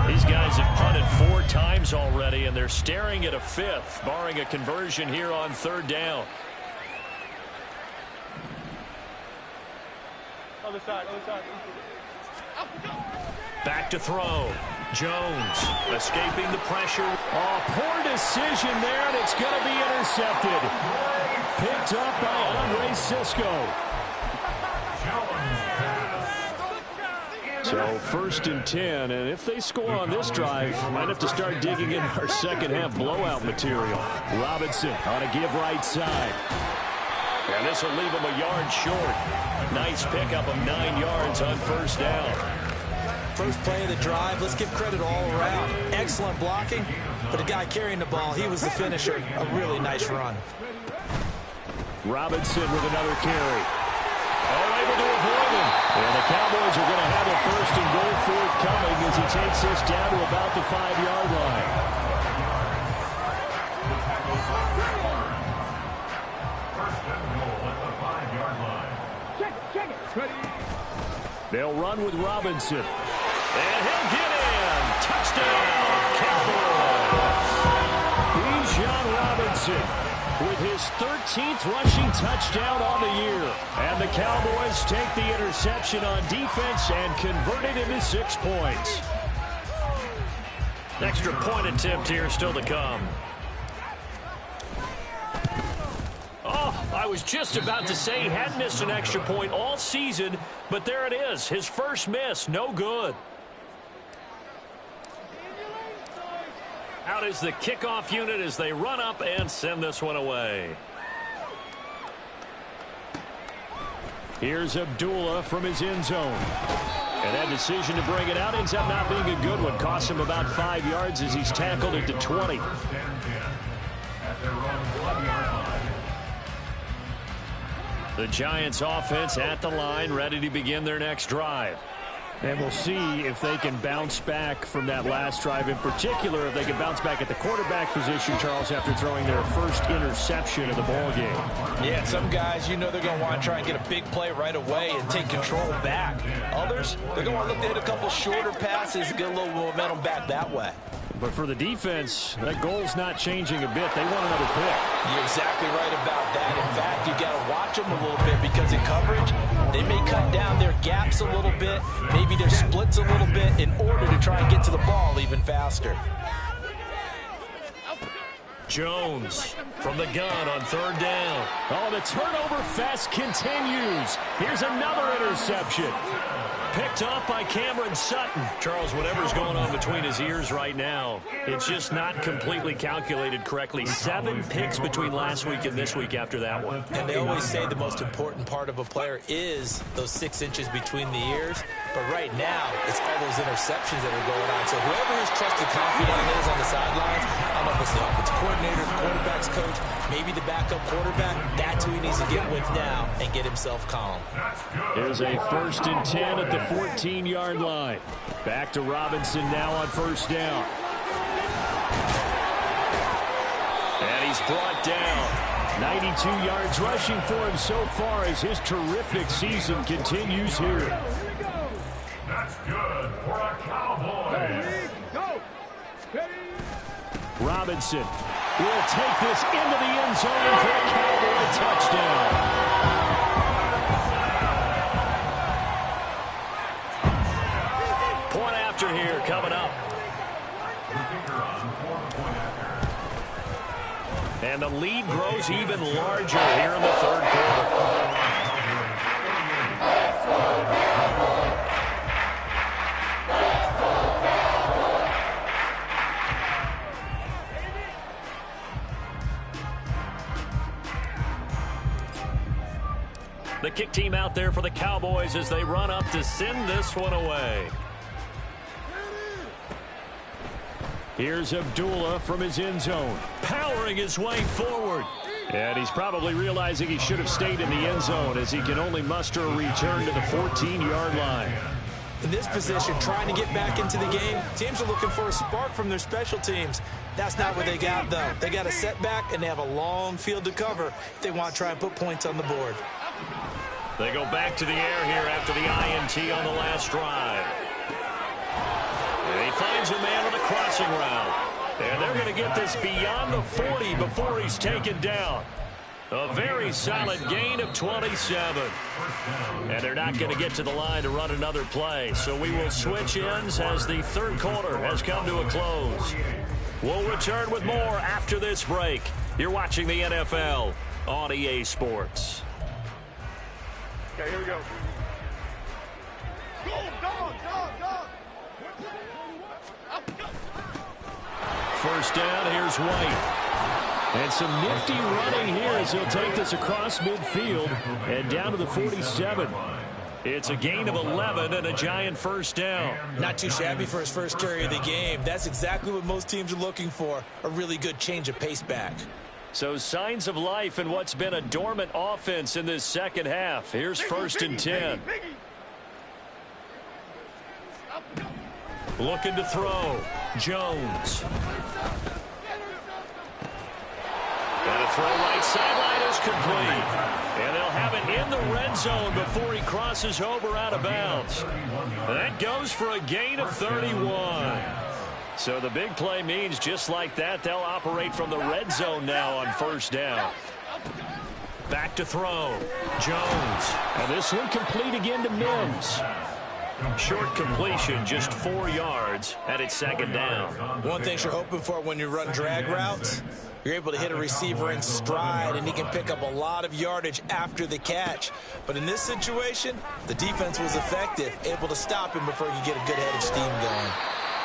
S5: These guys have punted 4 times already, and they're staring at a 5th, barring a conversion here on 3rd down.
S7: Other side, other side.
S5: Back to throw. Jones escaping the pressure. Oh, poor decision there, and it's going to be intercepted. Picked up by Andre Cisco. So 1st and 10, and if they score on this drive, might have to start digging in our second-half blowout material. Robinson on a give right side. And this will leave him a yard short. Nice pickup of 9 yards on 1st down.
S2: First play of the drive, let's give credit all around. Excellent blocking, but the guy carrying the ball, he was the finisher. A really nice run.
S5: Robinson with another carry. Oh, able to avoid him. And the Cowboys are going to have a first and goal forthcoming as he takes this down to about the 5-yard line.
S4: First and goal at the 5-yard line.
S7: Check it. Ready.
S5: They'll run with Robinson. And he'll get in. Touchdown, Cowboys. Bijan Robinson with his 13th rushing touchdown on the year. And the Cowboys take the interception on defense and convert it into 6 points.
S1: Extra point attempt here still to come. Oh, I was just about to say he hadn't missed an extra point all season, but there it is. His first miss, no good. Out is the kickoff unit as they run up and send this one away.
S5: Here's Abdullah from his end zone. And that decision to bring it out ends up not being a good one. Costs him about 5 yards as he's tackled at the 20. The Giants offense at the line, ready to begin their next drive. And we'll see if they can bounce back from that last drive. In particular, if they can bounce back at the quarterback position, Charles, after throwing their first interception of the ball game.
S3: Yeah, some guys, you know they're going to want to try and get a big play right away and take control back. Others, they're going to want to look to hit a couple shorter passes and get a little momentum back that way.
S5: But for the defense, that goal's not changing a bit. They want another pick.
S3: You're exactly right about that. In fact, you got to watch them a little bit because in coverage, they may cut down their gaps a little bit, maybe their splits a little bit in order to try and get to the ball even faster.
S1: Jones from the gun on 3rd down.
S5: Oh, the turnover fest continues. Here's another interception. Picked up by Cameron Sutton.
S1: Charles, whatever's going on between his ears right now, it's just not completely calculated correctly. 7 picks between last week and this week after that one.
S2: And they always say the most important part of a player is those 6 inches between the ears. But right now, it's all those interceptions that are going on. So whoever his trusted confidant is on the sidelines, I don't know if it's the offensive coordinator, the quarterback's coach, maybe the backup quarterback, that's who he needs to get with now and get himself calm.
S5: Here's a 1st and 10 at the 14-yard line. Back to Robinson now on 1st down. And he's brought down. 92 yards rushing for him so far as his terrific season continues here.
S4: That's good for a Cowboys.
S7: Go. Ready.
S5: Robinson will take this into the end zone for a Cowboy touchdown.
S1: Point after here coming up. And the lead grows even larger here in the 3rd quarter. The kick team out there for the Cowboys as they run up to send this one away.
S5: Here's Abdullah from his end zone, powering his way forward. And he's probably realizing he should have stayed in the end zone as he can only muster a return to the 14-yard line.
S2: In this position, trying to get back into the game, teams are looking for a spark from their special teams. That's not what they got, though. They got a setback, and they have a long field to cover if they want to try and put points on the board.
S1: They go back to the air here after the INT on the last drive. And he finds a man on the crossing route. And they're going to get this beyond the 40 before he's taken down. A very solid gain of 27. And they're not going to get to the line to run another play. So we will switch ends as the 3rd quarter has come to a close. We'll return with more after this break. You're watching the NFL on EA Sports.
S7: Okay, here we go. Go, dog, dog, dog.
S5: 1st down, here's White. And some nifty running here as he'll take this across midfield and down to the 47. It's a gain of 11 and a giant 1st down.
S2: Not too shabby for his first carry of the game. That's exactly what most teams are looking for, a really good change of pace back.
S5: So signs of life in what's been a dormant offense in this second half. Here's 1st and 10. Looking to throw. Jones. And a throw right sideline is complete. And they'll have it in the red zone before he crosses over out of bounds. That goes for a gain of 31. So the big play means just like that, they'll operate from the red zone now on 1st down. Back to throw. Jones. And this one complete again to Mims. Short completion, just 4 yards, and it's 2nd down.
S2: One thing you're hoping for when you run drag routes, you're able to hit a receiver in stride, and he can pick up a lot of yardage after the catch. But in this situation, the defense was effective, able to stop him before he could get a good head of steam going.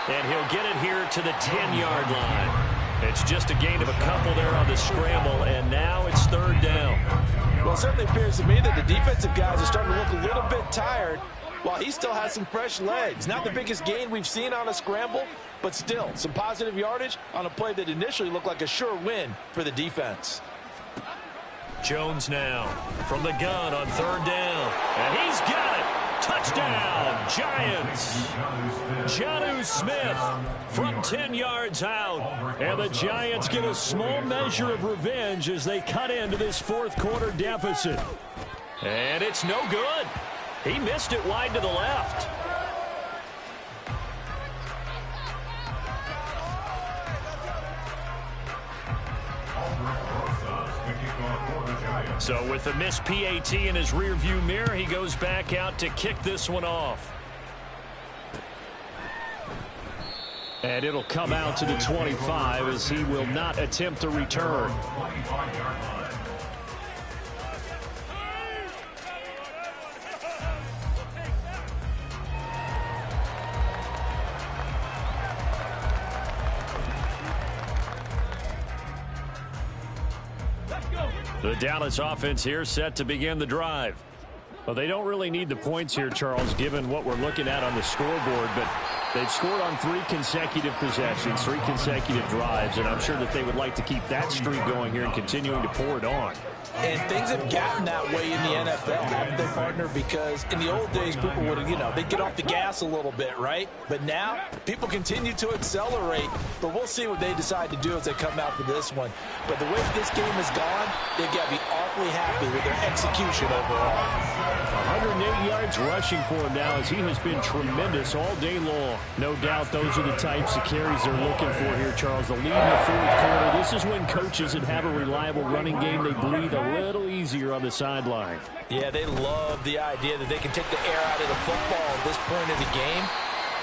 S5: And he'll get it here to the 10-yard line. It's just a gain of a couple there on the scramble, and now it's 3rd down.
S3: Well, it certainly appears to me that the defensive guys are starting to look a little bit tired, while he still has some fresh legs. Not the biggest gain we've seen on a scramble, but still some positive yardage on a play that initially looked like a sure win for the defense.
S5: Jones now from the gun on 3rd down. And he's got it. Touchdown, Giants. Jonnu Smith from 10 yards out. And the Giants get a small measure of revenge as they cut into this 4th quarter deficit. And it's no good. He missed it wide to the left. So with the missed PAT in his rearview mirror, he goes back out to kick this one off. And it'll come out to the 25 as he will not attempt to return. The Dallas offense here set to begin the drive. Well, they don't really need the points here, Charles, given what we're looking at on the scoreboard, but they've scored on 3 consecutive possessions, 3 consecutive drives, and I'm sure that they would like to keep that streak going here and continuing to pour it on.
S3: And things have gotten that way in the NFL, haven't they, partner? Because in the old days, people would, they'd get off the gas a little bit, right? But now, people continue to accelerate. But we'll see what they decide to do as they come out for this one. But the way this game has gone, they've got to be awfully happy with their execution overall.
S5: 108 yards rushing for him now as he has been tremendous all day long. No doubt those are the types of carries they're looking for here, Charles. The lead in the 4th quarter. This is when coaches that have a reliable running game, they breathe a little easier on the sideline.
S3: Yeah, they love the idea that they can take the air out of the football at this point of the game.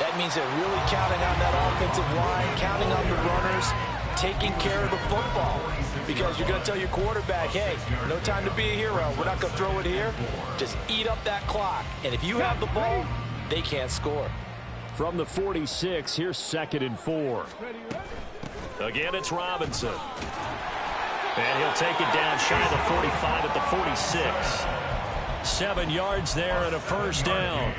S3: That means they're really counting on that offensive line, counting on the runners, taking care of the football. Because you're going to tell your quarterback, hey, no time to be a hero. We're not going to throw it here. Just eat up that clock. And if you have the ball, they can't score.
S5: From the 46, here's 2nd and 4. Again, it's Robinson. And he'll take it down shy of the 45 at the 46. 7 yards there and a 1st down.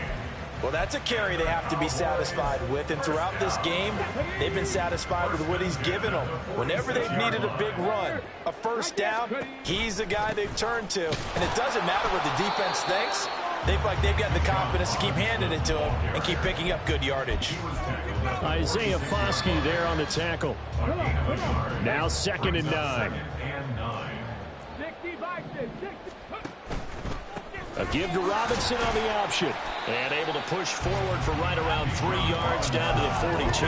S3: Well, that's a carry they have to be satisfied with. And throughout this game, they've been satisfied with what he's given them. Whenever they've needed a big run, a 1st down, he's the guy they've turned to. And it doesn't matter what the defense thinks. They feel like they've got the confidence to keep handing it to him and keep picking up good yardage.
S5: Isaiah Foskey there on the tackle. Now 2nd and 9. A give to Robinson on the option. And able to push forward for right around 3 yards down to the 42.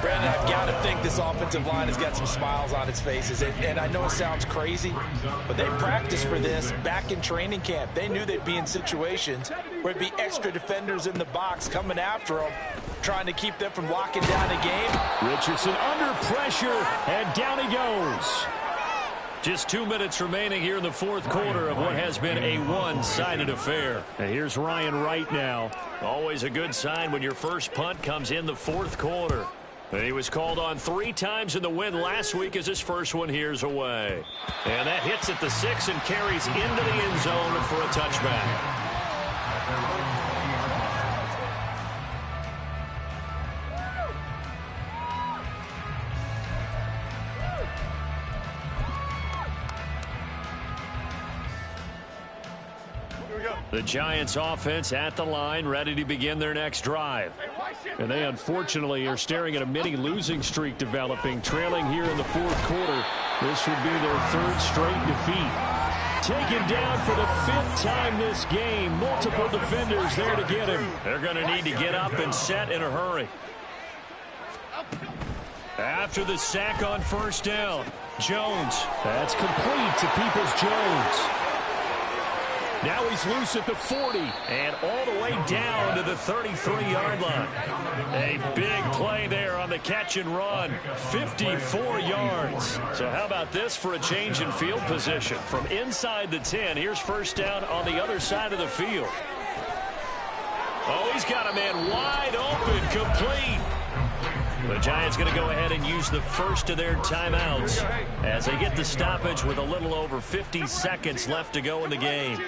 S3: Brandon, I've got to think this offensive line has got some smiles on its faces. And I know it sounds crazy, but they practiced for this back in training camp. They knew they'd be in situations where it'd be extra defenders in the box coming after them, trying to keep them from locking down the game.
S5: Richardson under pressure, and down he goes. Just 2 minutes remaining here in the 4th quarter of what has been a one-sided affair. And here's Ryan Wright now. Always a good sign when your first punt comes in the 4th quarter. And he was called on 3 times in the win last week as his first one here's away. And that hits at the 6 and carries into the end zone for a touchback. The Giants offense at the line, ready to begin their next drive. And they unfortunately are staring at a mini losing streak developing, trailing here in the fourth quarter. This would be their third straight defeat. Taken down for the fifth time this game. Multiple defenders there to get him. They're going to need to get up and set in a hurry. After the sack on first down, Jones. That's complete to Peoples-Jones. Now he's loose at the 40 and all the way down to the 33-yard line. A big play there on the catch and run. 54 yards. So how about this for a change in field position? From inside the 10, here's first down on the other side of the field. Oh, he's got a man wide open, complete. The Giants going to go ahead and use the first of their timeouts as they get the stoppage with a little over 50 seconds left to go in the game.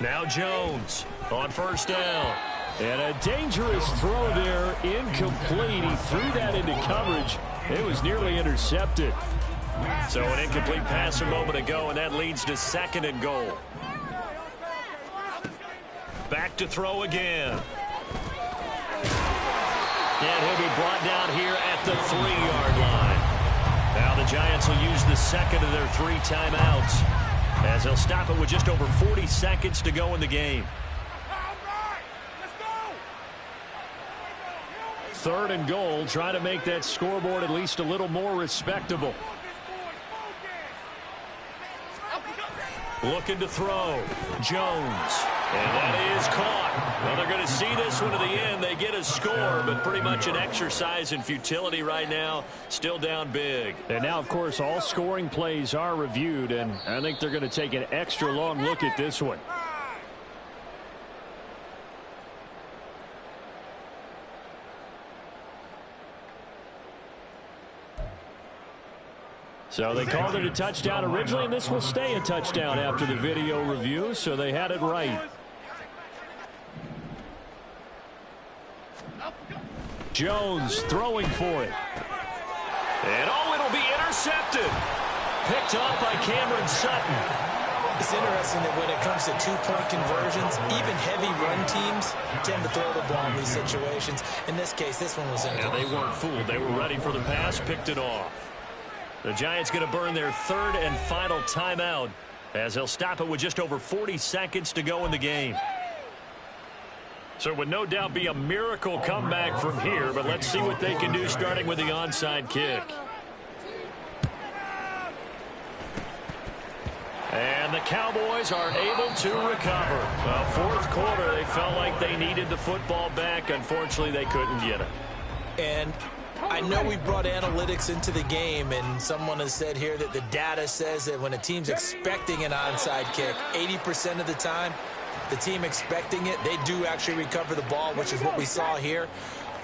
S5: Now Jones on first down. And a dangerous throw there, incomplete. He threw that into coverage. It was nearly intercepted. So an incomplete pass a moment ago, and that leads to 2nd and goal. Back to throw again. And he'll be brought down here at the 3-yard line. Now the Giants will use the second of their 3 timeouts as they'll stop it with just over 40 seconds to go in the game. 3rd and goal, trying to make that scoreboard at least a little more respectable. Looking to throw. Jones. And that is caught. Well, they're going to see this one to the end. They get a score, but pretty much an exercise in futility right now. Still down big. And now, of course, all scoring plays are reviewed, and I think they're going to take an extra long look at this one. So they called it a touchdown originally, and this will stay a touchdown after the video review, so they had it right. Jones throwing for it. And oh, it'll be intercepted. Picked off by Cameron Sutton.
S2: It's interesting that when it comes to two-point conversions, even heavy run teams tend to throw the ball in these situations. In this case, this one was incomplete.
S5: Yeah, they weren't fooled. They were ready for the pass, picked it off. The Giants going to burn their 3rd and final timeout as they'll stop it with just over 40 seconds to go in the game. So it would no doubt be a miracle comeback from here, but let's see what they can do starting with the onside kick. And the Cowboys are able to recover. Well, fourth quarter, they felt like they needed the football back. Unfortunately, they couldn't get it.
S2: And I know we brought analytics into the game, and someone has said here that the data says that when a team's expecting an onside kick, 80% of the time, the team expecting it, they do actually recover the ball, which is what we saw here.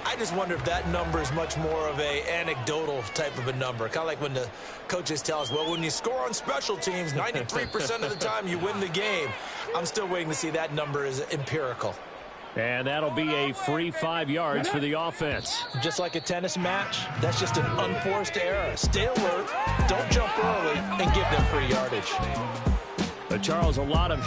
S2: I just wonder if that number is much more of a anecdotal type of a number. Kind of like when the coaches tell us, well, when you score on special teams, 93% of the time you win the game. I'm still waiting to see that number is empirical.
S5: And that'll be a free 5 yards for the offense.
S3: Just like a tennis match, that's just an unforced error. Stay alert, don't jump early, and give them free yardage.
S5: But Charles, a lot of